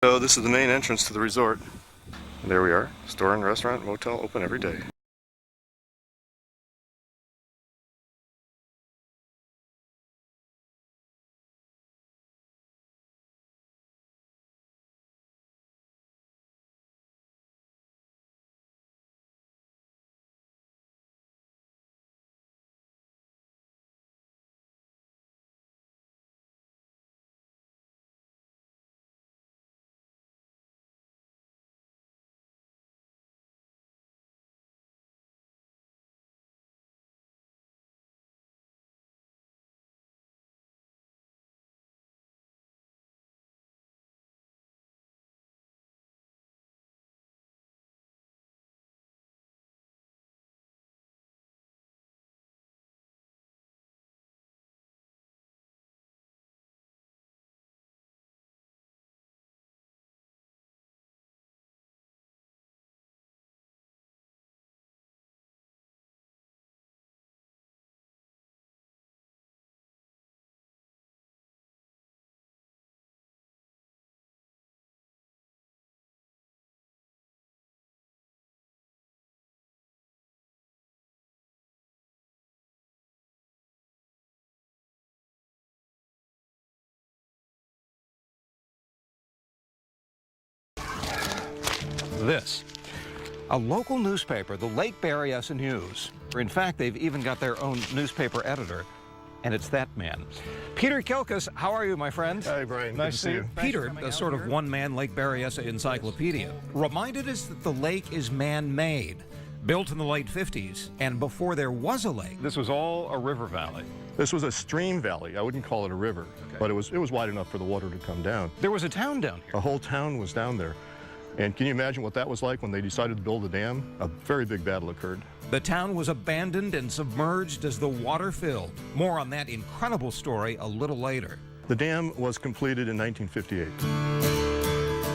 So this is the main entrance to the resort. And there we are. Store and restaurant, motel open every day. This, a local newspaper, the Lake Berryessa News. In fact, they've even got their own newspaper editor, and it's that man. Peter Kilkus, how are you, my friend? Hi, Brian. Nice to see you. Peter, a sort of one-man Lake Berryessa encyclopedia, reminded us that the lake is man-made, built in the late 50s, and before there was a lake. This was all a river valley. This was a stream valley. I wouldn't call it a river, but it was wide enough for the water to come down. There was a town down here. A whole town was down there. And can you imagine what that was like when they decided to build a dam? A very big battle occurred. The town was abandoned and submerged as the water filled. More on that incredible story a little later. The dam was completed in 1958.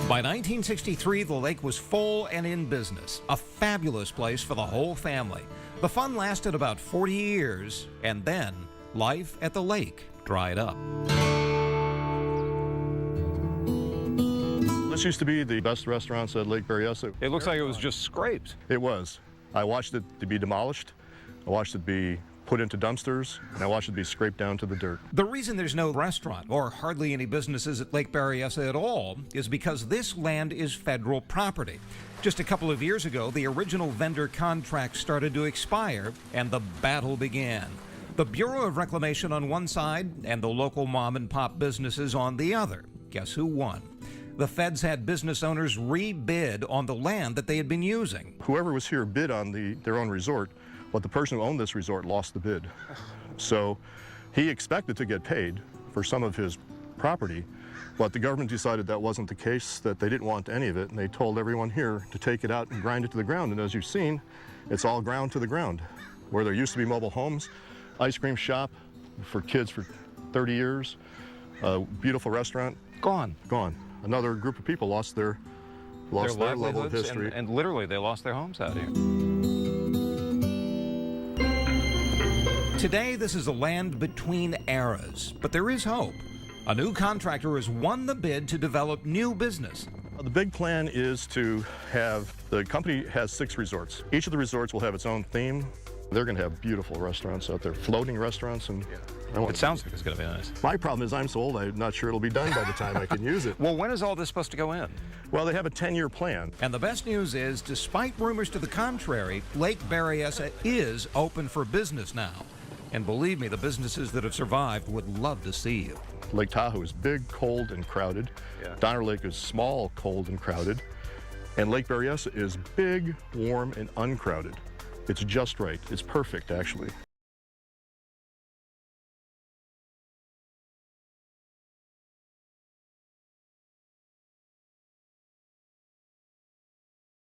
By 1963, the lake was full and in business, a fabulous place for the whole family. The fun lasted about 40 years, and then life at the lake dried up. This used to be the best restaurants at Lake Berryessa. It looks like it was just scraped. It was. I watched it to be demolished. I watched it be put into dumpsters, and I watched it be scraped down to the dirt. The reason there's no restaurant or hardly any businesses at Lake Berryessa at all is because this land is federal property. Just a couple of years ago, the original vendor contract started to expire, and the battle began. The Bureau of Reclamation on one side and the local mom and pop businesses on the other. Guess who won? The feds had business owners rebid on the land that they had been using. Whoever was here bid on their own resort, but the person who owned this resort lost the bid. So he expected to get paid for some of his property, but the government decided that wasn't the case, that they didn't want any of it, and they told everyone here to take it out and grind it to the ground. And as you've seen, it's all ground to the ground. Where there used to be mobile homes, ice cream shop for kids for 30 years, a beautiful restaurant. Gone. Gone. Another group of people lost their level of history. And literally they lost their homes out here. Today, this is a land between eras, but there is hope. A new contractor has won the bid to develop new business. The big plan is to have, the company has 6 resorts. Each of the resorts will have its own theme. They're going to have beautiful restaurants out there, floating restaurants, and it sounds like it's going to be nice. My problem is I'm so old, I'm not sure it'll be done by the time I can use it. Well, when is all this supposed to go in? Well, they have a 10-year plan. And the best news is, despite rumors to the contrary, Lake Berryessa is open for business now. And believe me, the businesses that have survived would love to see you. Lake Tahoe is big, cold, and crowded. Donner Lake is small, cold, and crowded. And Lake Berryessa is big, warm, and uncrowded. It's just right. It's perfect, actually.